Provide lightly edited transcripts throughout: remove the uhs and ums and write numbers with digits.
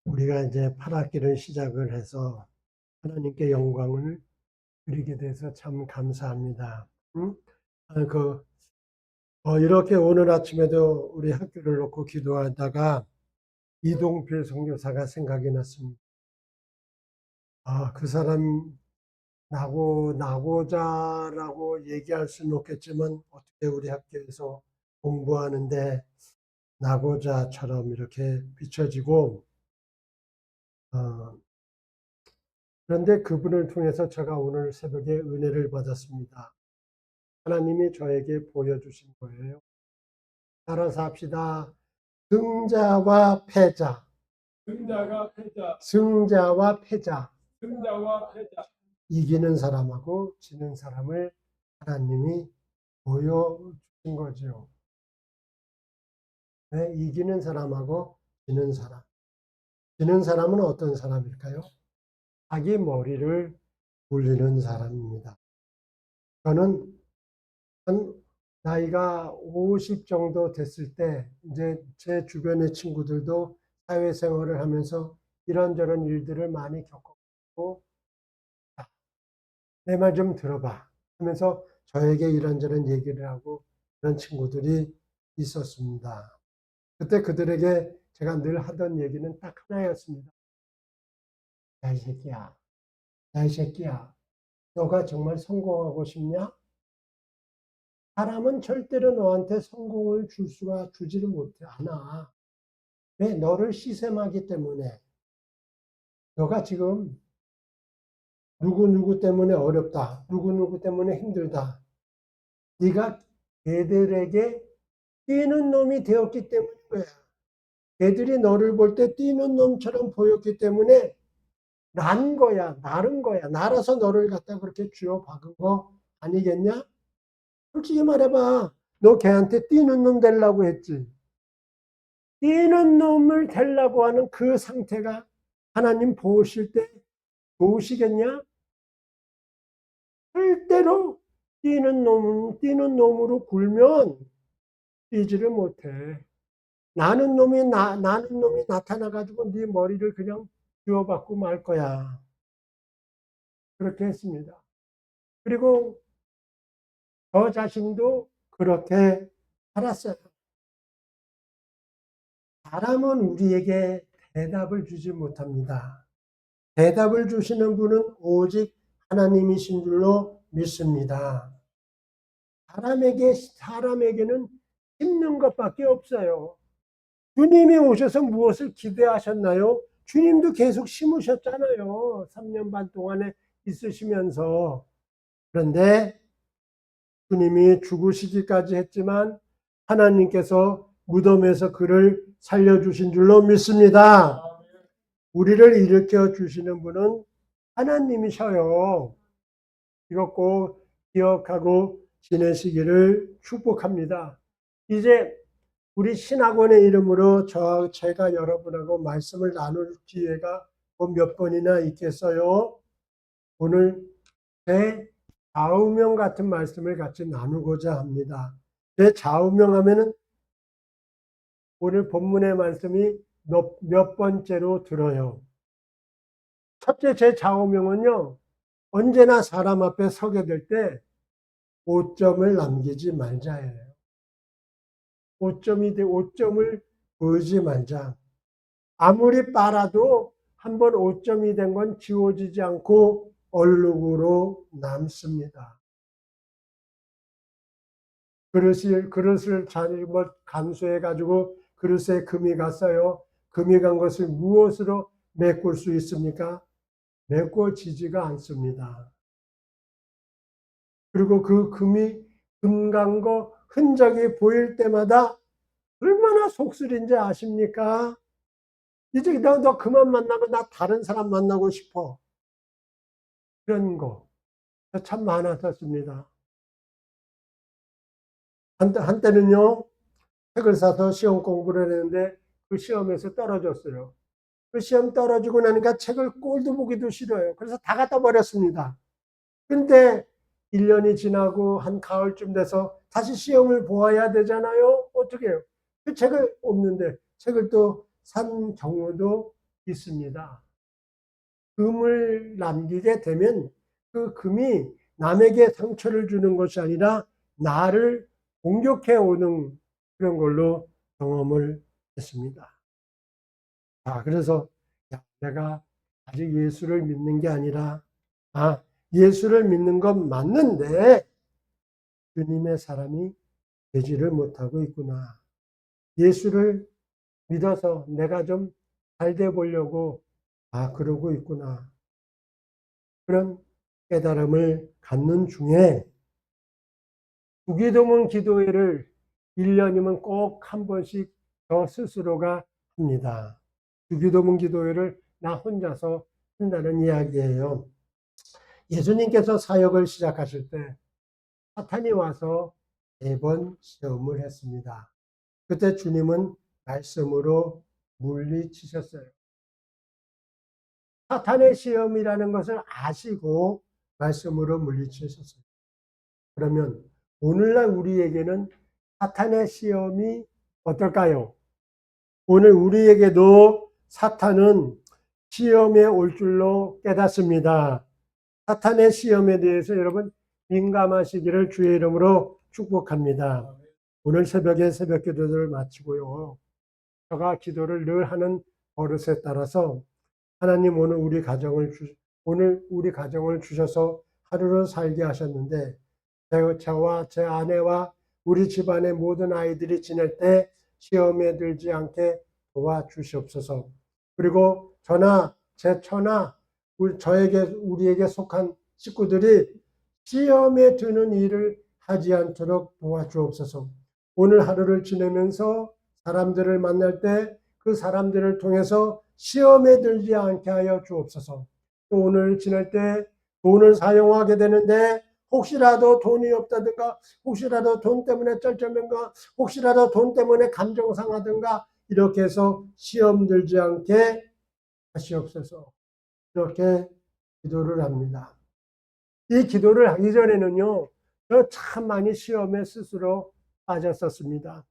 우리가 이제 8학기를 시작을 해서 하나님께 영광을 드리게 돼서 참 감사합니다. 응? 이렇게 오늘 아침에도 우리 학교를 놓고 기도하다가 이동필 선교사가 생각이 났습니다. 그 사람 나고자라고 얘기할 수는 없겠지만 어떻게 우리 학교에서 공부하는데 나고자처럼 이렇게 비춰지고, 어, 그런데 그분을 통해서 제가 오늘 새벽에 은혜를 받았습니다. 하나님이 저에게 보여주신 거예요. 따라서 합시다. 승자와 패자. 승자가 패자, 승자와 패자. 승자와 패자. 이기는 사람하고 지는 사람을 하나님이 보여주신 거죠. 네, 이기는 사람하고 지는 사람. 지는 사람은 어떤 사람일까요? 자기 머리를 굴리는 사람입니다. 저는 한 나이가 50 정도 됐을 때 이제 제 주변의 친구들도 사회생활을 하면서 이런저런 일들을 많이 겪었고, 내 말 좀 들어봐 하면서 저에게 이런저런 얘기를 하고 그런 친구들이 있었습니다. 그때 그들에게 제가 늘 하던 얘기는 딱 하나였습니다. 야, 이 새끼야. 야, 이 새끼야. 너가 정말 성공하고 싶냐? 사람은 절대로 너한테 성공을 주지를 못해 않아. 왜? 너를 시샘하기 때문에. 너가 지금 누구 때문에 어렵다. 누구 때문에 힘들다. 네가 걔들에게 뛰는 놈이 되었기 때문인 거야. 걔들이 너를 볼 때 뛰는 놈처럼 보였기 때문에 난 거야. 나른 거야. 나라서 너를 갖다 그렇게 쥐어 박은 거 아니겠냐? 솔직히 말해봐. 너 걔한테 뛰는 놈 되려고 했지. 뛰는 놈을 되려고 하는 그 상태가 하나님 보실 때 좋으시겠냐? 절대로 뛰는 놈으로 굴면 뛰지를 못해. 나는 놈이 나타나가지고 네 머리를 그냥 쥐어박고 말 거야. 그렇게 했습니다. 그리고 저 자신도 그렇게 살았어요. 사람은 우리에게 대답을 주지 못합니다. 대답을 주시는 분은 오직 하나님이신 줄로 믿습니다. 사람에게는 심는 것밖에 없어요. 주님이 오셔서 무엇을 기대하셨나요? 주님도 계속 심으셨잖아요. 3년 반 동안에 있으시면서. 그런데 주님이 죽으시기까지 했지만 하나님께서 무덤에서 그를 살려주신 줄로 믿습니다. 우리를 일으켜 주시는 분은 하나님이셔요. 이것 꼭 기억하고 지내시기를 축복합니다. 이제 우리 신학원의 이름으로 제가 여러분하고 말씀을 나눌 기회가 몇 번이나 있겠어요. 오늘 제 좌우명 같은 말씀을 같이 나누고자 합니다. 제 좌우명 하면은 오늘 본문의 말씀이 몇 번째로 들어요. 첫째, 제 좌우명은요, 언제나 사람 앞에 서게 될 때 오점을 남기지 말자예요. 오점을 보이지 말자. 아무리 빨아도 한번 오점이 된 건 지워지지 않고 얼룩으로 남습니다. 그릇을 잘못 간수해가지고 그릇에 금이 갔어요. 금이 간 것을 무엇으로 메꿀 수 있습니까? 메꿔지지가 않습니다. 그리고 그 금 간 거 흔적이 보일 때마다 얼마나 속쓰린지 아십니까? 이제 너 그만 만나고 나 다른 사람 만나고 싶어. 그런 거 참 많았었습니다. 한때는요, 책을 사서 시험 공부를 했는데 그 시험에서 떨어졌어요. 그 시험 떨어지고 나니까 책을 꼴도 보기도 싫어요. 그래서 다 갖다 버렸습니다. 근데 1년이 지나고 한 가을쯤 돼서 다시 시험을 보아야 되잖아요. 어떻게 해요? 그 책을 없는데 책을 또 산 경우도 있습니다. 금을 남기게 되면 그 금이 남에게 상처를 주는 것이 아니라 나를 공격해 오는 그런 걸로 경험을 했습니다. 그래서 내가 아직 예수를 믿는 게 아니라 예수를 믿는 건 맞는데 주님의 사람이 되지를 못하고 있구나. 예수를 믿어서 내가 좀 잘 돼 보려고 그러고 있구나. 그런 깨달음을 갖는 중에 주기도문 기도회를 1년이면 꼭 한 번씩 저 스스로가 합니다. 주기도문 기도회를 나 혼자서 한다는 이야기예요. 예수님께서 사역을 시작하실 때 사탄이 와서 4번 시험을 했습니다. 그때 주님은 말씀으로 물리치셨어요. 사탄의 시험이라는 것을 아시고 말씀으로 물리치셨어요. 그러면 오늘날 우리에게는 사탄의 시험이 어떨까요? 오늘 우리에게도 사탄은 시험에 올 줄로 깨닫습니다. 사탄의 시험에 대해서 여러분 민감하시기를 주의 이름으로 축복합니다. 오늘 새벽에 새벽 기도를 마치고요. 제가 기도를 늘 하는 버릇에 따라서 하나님 오늘 우리 가정을 주셔서 하루를 살게 하셨는데 저와 제 아내와 우리 집안의 모든 아이들이 지낼 때 시험에 들지 않게 도와주시옵소서. 그리고 저나 제 처나 우리에게 속한 식구들이 시험에 드는 일을 하지 않도록 도와주옵소서. 오늘 하루를 지내면서 사람들을 만날 때 그 사람들을 통해서 시험에 들지 않게 하여 주옵소서. 또 오늘 지낼 때 돈을 사용하게 되는데 혹시라도 돈이 없다든가 혹시라도 돈 때문에 쩔쩔맨가 혹시라도 돈 때문에 감정 상하든가 이렇게 해서 시험 들지 않게 하시옵소서. 이렇게 기도를 합니다. 이 기도를 하기 전에는요, 저 참 많이 시험에 스스로 빠졌었습니다.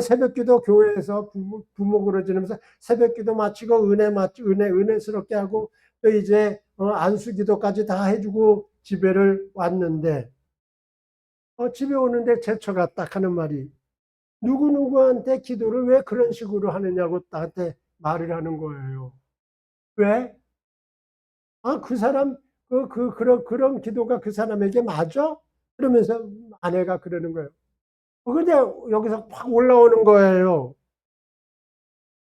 새벽기도 교회에서 부목으로 지내면서 새벽기도 마치고 은혜스럽게 하고 또 이제 안수기도까지 다 해주고 집에를 왔는데 집에 오는데 제처가 딱 하는 말이 누구누구한테 기도를 왜 그런 식으로 하느냐고 나한테 말을 하는 거예요. 왜? 그 사람 그런 기도가 그 사람에게 맞아? 그러면서 아내가 그러는 거예요. 근데 여기서 확 올라오는 거예요.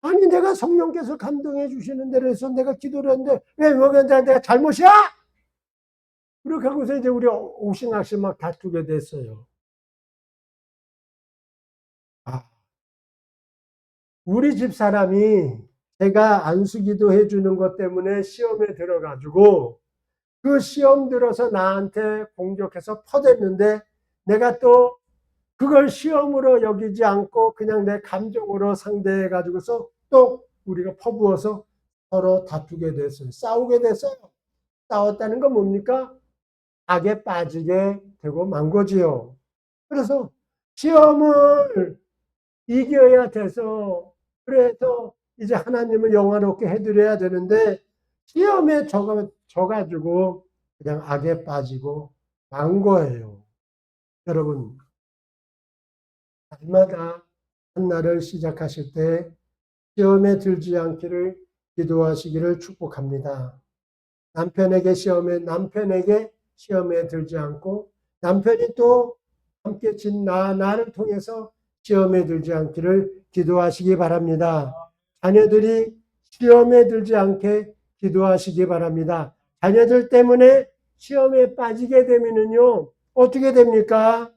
아니 내가 성령께서 감동해 주시는 대로 해서 내가 기도를 했는데 왜 내가 잘못이야? 그렇게 하고서 이제 우리 옥신각신 막 다투게 됐어요. 우리 집 사람이 제가 안수기도 해주는 것 때문에 시험에 들어가지고 그 시험 들어서 나한테 공격해서 퍼댔는데 내가 또 그걸 시험으로 여기지 않고 그냥 내 감정으로 상대해 가지고서 또 우리가 퍼부어서 서로 다투게 됐어요. 싸우게 됐어요. 싸웠다는 건 뭡니까? 악에 빠지게 되고 만 거지요. 그래서 시험을 이겨야 돼서 그래서 이제 하나님을 영화롭게 해드려야 되는데 시험에 져가지고 그냥 악에 빠지고 만 거예요. 여러분 날마다 한날을 시작하실 때 시험에 들지 않기를 기도하시기를 축복합니다. 남편에게 시험에 들지 않고 남편이 또 함께 진 나를 통해서 시험에 들지 않기를 기도하시기 바랍니다. 자녀들이 시험에 들지 않게 기도하시기 바랍니다. 자녀들 때문에 시험에 빠지게 되면요 어떻게 됩니까?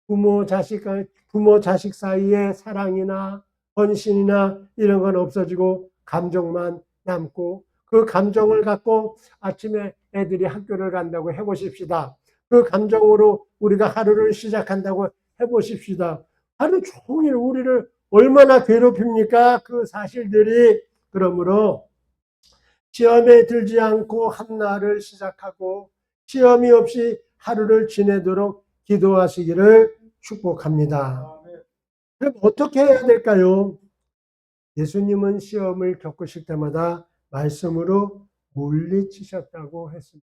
부모 자식 사이에 사랑이나 헌신이나 이런 건 없어지고 감정만 남고 그 감정을 갖고 아침에 애들이 학교를 간다고 해보십시다. 그 감정으로 우리가 하루를 시작한다고 해보십시다. 하루 종일 우리를 얼마나 괴롭힙니까? 그 사실들이. 그러므로 시험에 들지 않고 한날을 시작하고 시험이 없이 하루를 지내도록 기도하시기를 축복합니다. 그럼 어떻게 해야 될까요? 예수님은 시험을 겪으실 때마다 말씀으로 물리치셨다고 했습니다.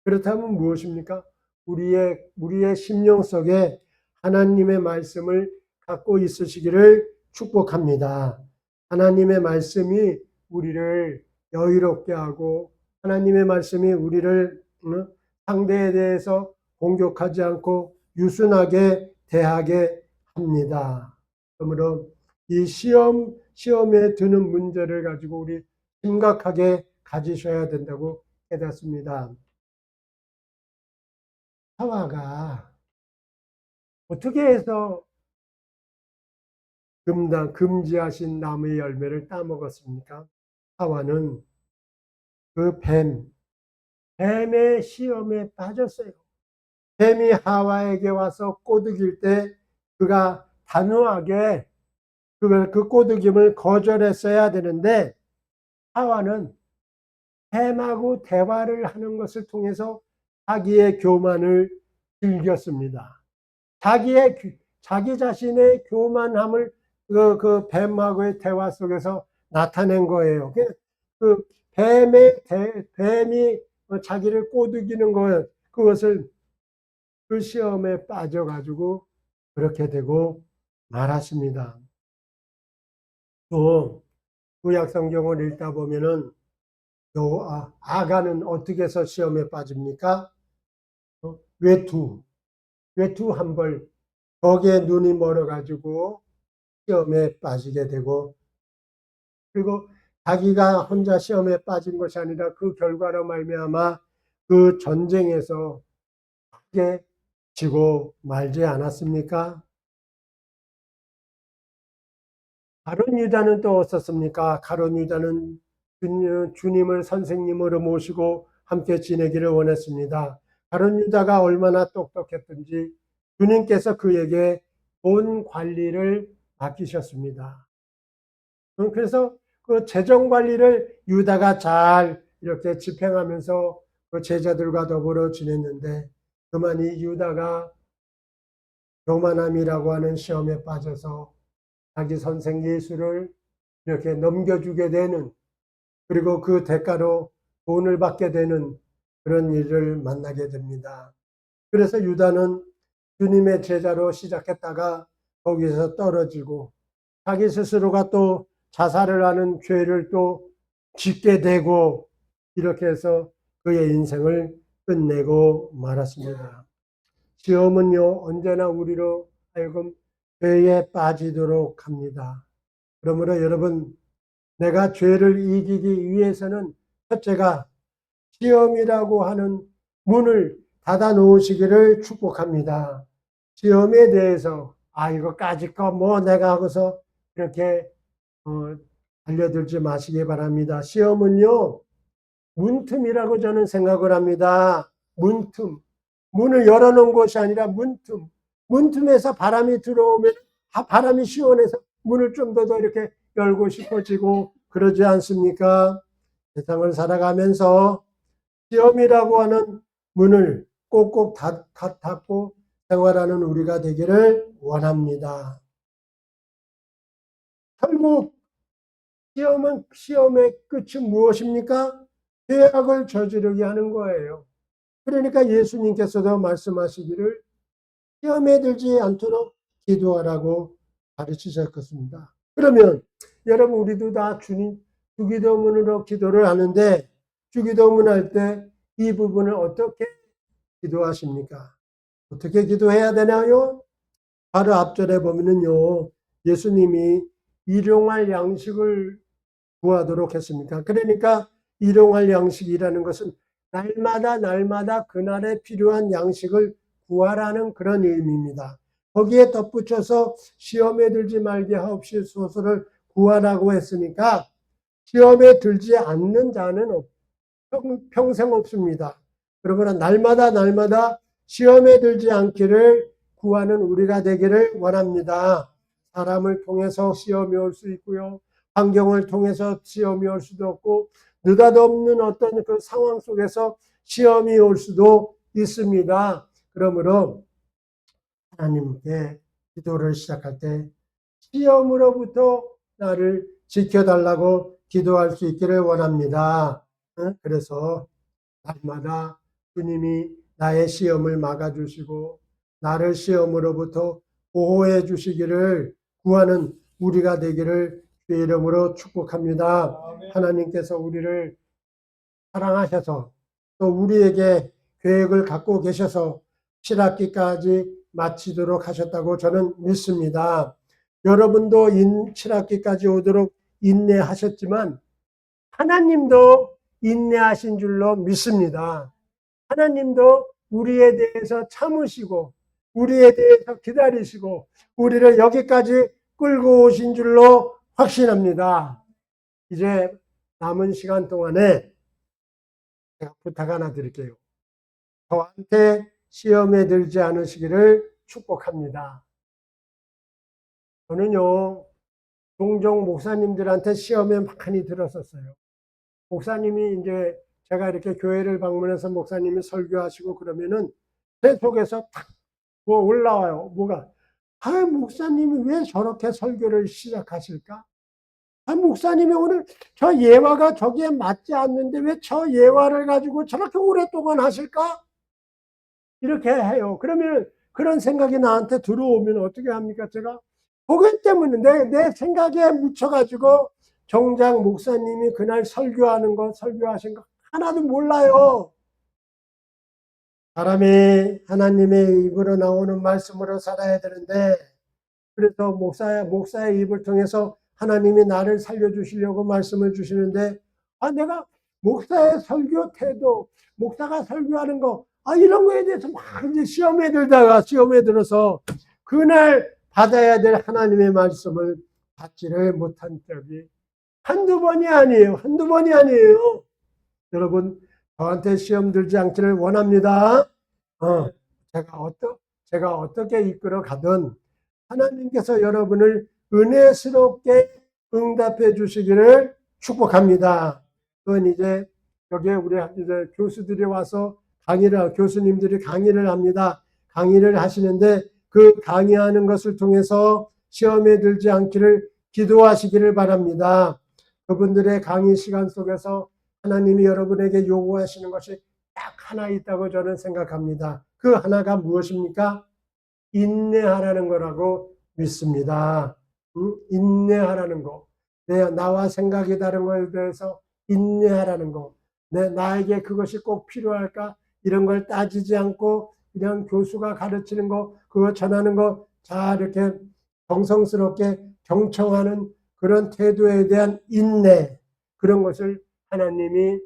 그렇다면 무엇입니까? 우리의 심령 속에 하나님의 말씀을 갖고 있으시기를 축복합니다. 하나님의 말씀이 우리를 여유롭게 하고 하나님의 말씀이 우리를 상대에 대해서 공격하지 않고 유순하게 대하게 합니다. 그러므로 이 시험에 드는 문제를 가지고 우리 심각하게 가지셔야 된다고 깨닫습니다. 하와가 어떻게 해서 금지하신 나무의 열매를 따먹었습니까? 하와는 그 뱀의 시험에 빠졌어요. 뱀이 하와에게 와서 꼬드길 때 그가 단호하게 그 꼬드김을 거절했어야 되는데 하와는 뱀하고 대화를 하는 것을 통해서 자기의 교만을 즐겼습니다. 자기 자신의 교만함을 그 뱀하고의 대화 속에서 나타낸 거예요. 그 뱀이 자기를 꼬드기는 그것을 그 시험에 빠져가지고 그렇게 되고 말았습니다. 또 구약 성경을 읽다 보면은 아가는 어떻게 해서 시험에 빠집니까? 외투 한 벌, 거기에 눈이 멀어가지고 시험에 빠지게 되고, 그리고 자기가 혼자 시험에 빠진 것이 아니라 그 결과로 말미암아 그 전쟁에서 크게 지고 말지 않았습니까? 가룟 유다는 또 어떻습니까? 가룟 유다는 주님을 선생님으로 모시고 함께 지내기를 원했습니다. 가룟 유다가 얼마나 똑똑했든지 주님께서 그에게 돈 관리를 맡기셨습니다. 그래서 그 재정 관리를 유다가 잘 이렇게 집행하면서 그 제자들과 더불어 지냈는데 그만이 유다가 교만함이라고 하는 시험에 빠져서 자기 선생 예수를 이렇게 넘겨주게 되는, 그리고 그 대가로 돈을 받게 되는 그런 일을 만나게 됩니다. 그래서 유다는 주님의 제자로 시작했다가 거기서 떨어지고 자기 스스로가 또 자살을 하는 죄를 또 짓게 되고 이렇게 해서 그의 인생을 끝내고 말았습니다. 시험은요, 언제나 우리로 하여금 죄에 빠지도록 합니다. 그러므로 여러분, 내가 죄를 이기기 위해서는 첫째가 시험이라고 하는 문을 닫아 놓으시기를 축복합니다. 시험에 대해서 이거까지 거 뭐 내가 하고서 이렇게 달려들지 마시기 바랍니다. 시험은요, 문틈이라고 저는 생각을 합니다. 문을 열어놓은 것이 아니라 문틈에서 바람이 들어오면 바람이 시원해서 문을 좀 더 이렇게 열고 싶어지고 그러지 않습니까? 세상을 살아가면서 시험이라고 하는 문을 꼭꼭 닫고 생활하는 우리가 되기를 원합니다. 결국 시험의 끝은 무엇입니까? 죄악을 저지르게 하는 거예요. 그러니까 예수님께서도 말씀하시기를 시험에 들지 않도록 기도하라고 가르치셨습니다. 그러면 여러분, 우리도 다 주기도문으로 기도를 하는데 주기도문 할 때 이 부분을 어떻게 기도하십니까? 어떻게 기도해야 되나요? 바로 앞절에 보면은요, 예수님이 일용할 양식을 구하도록 했습니까? 그러니까 일용할 양식이라는 것은 날마다 그날에 필요한 양식을 구하라는 그런 의미입니다. 거기에 덧붙여서 시험에 들지 말게 하옵시소서를 구하라고 했으니까 시험에 들지 않는 자는 평생 없습니다. 그러므로 날마다 시험에 들지 않기를 구하는 우리가 되기를 원합니다. 사람을 통해서 시험이 올 수 있고요. 환경을 통해서 시험이 올 수도 없고 느닷없는 어떤 그 상황 속에서 시험이 올 수도 있습니다. 그러므로 하나님께 기도를 시작할 때 시험으로부터 나를 지켜달라고 기도할 수 있기를 원합니다. 그래서 날마다 주님이 나의 시험을 막아주시고 나를 시험으로부터 보호해 주시기를 구하는 우리가 되기를 주의 이름으로 축복합니다. 아멘. 하나님께서 우리를 사랑하셔서 또 우리에게 계획을 갖고 계셔서 7학기까지 마치도록 하셨다고 저는 믿습니다. 여러분도 7학기까지 오도록 인내하셨지만 하나님도 인내하신 줄로 믿습니다. 하나님도 우리에 대해서 참으시고 우리에 대해서 기다리시고 우리를 여기까지 끌고 오신 줄로 확신합니다. 이제 남은 시간 동안에 제가 부탁 하나 드릴게요. 저한테 시험에 들지 않으시기를 축복합니다. 저는요, 종종 목사님들한테 시험에 많이 들었었어요. 목사님이 이제 제가 이렇게 교회를 방문해서 목사님이 설교하시고 그러면은 제 속에서 탁 뭐 올라와요. 뭐가? 아, 목사님이 왜 저렇게 설교를 시작하실까? 아, 목사님이 오늘 저 예화가 저기에 맞지 않는데 왜 저 예화를 가지고 저렇게 오랫동안 하실까? 이렇게 해요. 그러면 그런 생각이 나한테 들어오면 어떻게 합니까? 제가 그것 때문에 내 생각에 묻혀가지고 정작 목사님이 그날 설교하신 거 하나도 몰라요. 사람이 하나님의 입으로 나오는 말씀으로 살아야 되는데, 그래서 목사의 입을 통해서 하나님이 나를 살려주시려고 말씀을 주시는데, 내가 목사의 설교 태도, 목사가 설교하는 거, 이런 거에 대해서 막 이제 시험에 들어서 그날 받아야 될 하나님의 말씀을 받지를 못한 적이 한두 번이 아니에요. 여러분, 저한테 시험 들지 않기를 원합니다. 제가 어떻게 이끌어 가든 하나님께서 여러분을 은혜스럽게 응답해 주시기를 축복합니다. 그건 이제 여기에 우리 이제 교수들이 와서 교수님들이 강의를 합니다. 강의를 하시는데 그 강의하는 것을 통해서 시험에 들지 않기를 기도하시기를 바랍니다. 그분들의 강의 시간 속에서 하나님이 여러분에게 요구하시는 것이 딱 하나 있다고 저는 생각합니다. 그 하나가 무엇입니까? 인내하라는 거라고 믿습니다. 인내하라는 거. 나와 생각이 다른 것에 대해서 인내하라는 거. 나에게 그것이 꼭 필요할까? 이런 걸 따지지 않고 그냥 교수가 가르치는 거, 그거 전하는 거 잘 이렇게 정성스럽게 경청하는 그런 태도에 대한 인내, 그런 것을 하나님이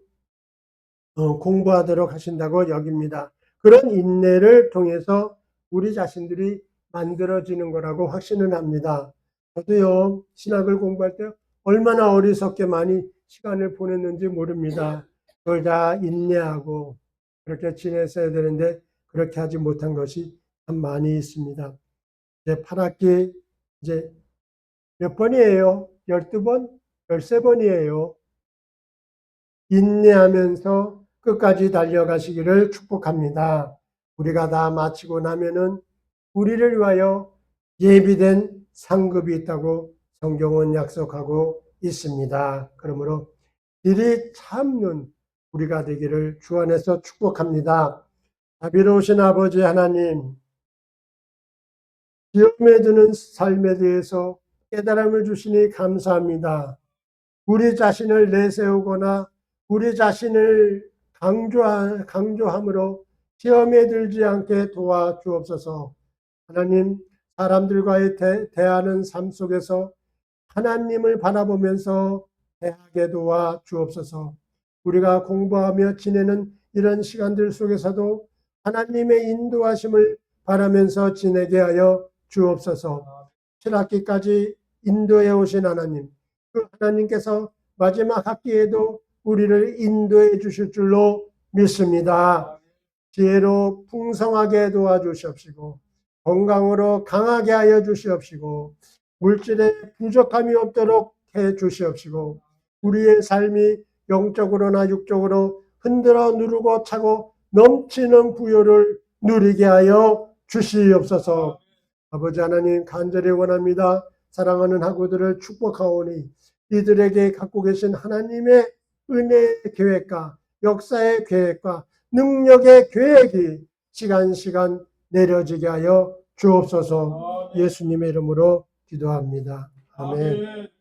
공부하도록 하신다고 여깁니다. 그런 인내를 통해서 우리 자신들이 만들어지는 거라고 확신을 합니다. 저도요, 신학을 공부할 때 얼마나 어리석게 많이 시간을 보냈는지 모릅니다. 그걸 다 인내하고 그렇게 지냈어야 되는데 그렇게 하지 못한 것이 참 많이 있습니다. 이제 8학기 이제 몇 번이에요? 12번? 13번이에요. 인내하면서 끝까지 달려가시기를 축복합니다. 우리가 다 마치고 나면은 우리를 위하여 예비된 상급이 있다고 성경은 약속하고 있습니다. 그러므로 길이 참는 우리가 되기를 주 안에서 축복합니다. 자비로우신 아버지 하나님, 시험에 드는 삶에 대해서 깨달음을 주시니 감사합니다. 우리 자신을 내세우거나 우리 자신을 강조함으로 시험에 들지 않게 도와주옵소서. 하나님, 사람들과의 대하는 삶 속에서 하나님을 바라보면서 대하게 도와주옵소서. 우리가 공부하며 지내는 이런 시간들 속에서도 하나님의 인도하심을 바라면서 지내게 하여 주옵소서. 7학기까지 인도해 오신 하나님, 그 하나님께서 마지막 학기에도 우리를 인도해 주실 줄로 믿습니다. 지혜로 풍성하게 도와주시옵시고 건강으로 강하게 하여 주시옵시고 물질에 부족함이 없도록 해 주시옵시고 우리의 삶이 영적으로나 육적으로 흔들어 누르고 차고 넘치는 부요를 누리게 하여 주시옵소서. 아버지 하나님, 간절히 원합니다. 사랑하는 학우들을 축복하오니 이들에게 갖고 계신 하나님의 은혜의 계획과 역사의 계획과 능력의 계획이 시간 내려지게 하여 주옵소서. 아멘. 예수님의 이름으로 기도합니다. 아멘. 아멘.